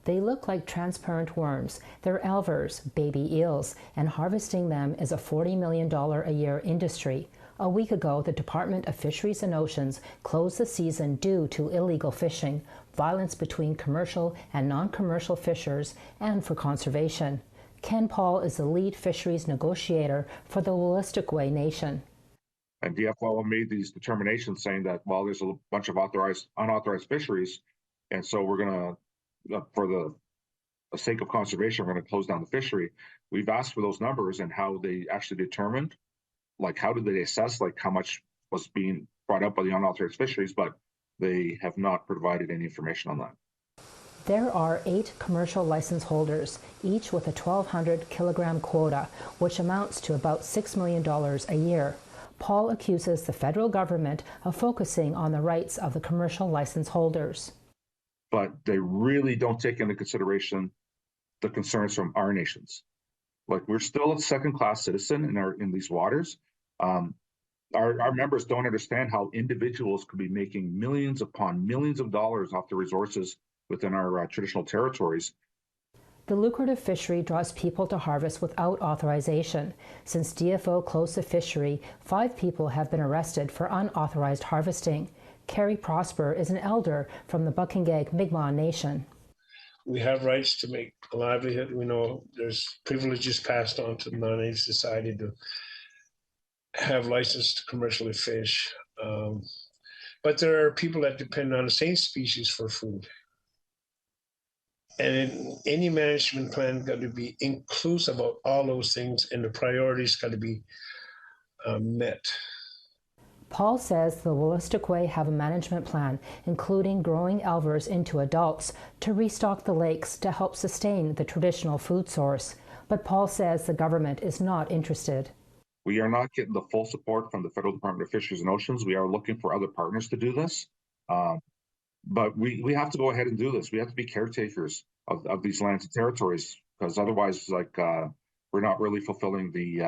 They look like transparent worms. They're elvers, baby eels, and harvesting them is a $40 million a year industry. A week ago, the Department of Fisheries and Oceans closed the season due to illegal fishing, violence between commercial and non-commercial fishers, and for conservation. Ken Paul is the lead fisheries negotiator for the Wolastoqey Nation. And DFO made these determinations saying that, well, there's a bunch of unauthorized fisheries, and so we're going to, for the sake of conservation, we're going to close down the fishery. We've asked for those numbers and how they actually determined, like how did they assess, like how much was being brought up by the unauthorized fisheries, but they have not provided any information on that. There are 8 commercial license holders, each with a 1,200 kilogram quota, which amounts to about $6 million a year. Paul accuses the federal government of focusing on the rights of the commercial license holders. But they really don't take into consideration the concerns from our nations. Like, we're still a second-class citizen in these waters. Our members don't understand how individuals could be making millions upon millions of dollars off the resources within our traditional territories. The lucrative fishery draws people to harvest without authorization. Since DFO closed the fishery, 5 people have been arrested for unauthorized harvesting. Carrie Prosper is an elder from the Buckingeg Mi'kmaq Nation. We have rights to make a livelihood. We know there's privileges passed on to the non-native society to have license to commercially fish. But there are people that depend on the same species for food. And any management plan got to be inclusive of all those things, and the priorities got to be met. Paul says the Wolastoqey have a management plan, including growing elvers into adults to restock the lakes to help sustain the traditional food source. But Paul says the government is not interested. We are not getting the full support from the Federal Department of Fisheries and Oceans. We are looking for other partners to do this. But we have to go ahead and do this. We have to be caretakers of these lands and territories, because otherwise, like, we're not really fulfilling the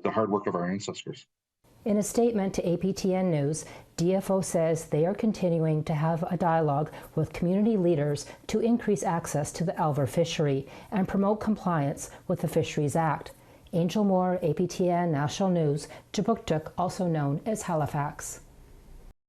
hard work of our ancestors. In a statement to APTN News, DFO says they are continuing to have a dialogue with community leaders to increase access to the elver fishery and promote compliance with the Fisheries Act. Angel Moore, APTN National News, Jabuktuk, also known as Halifax.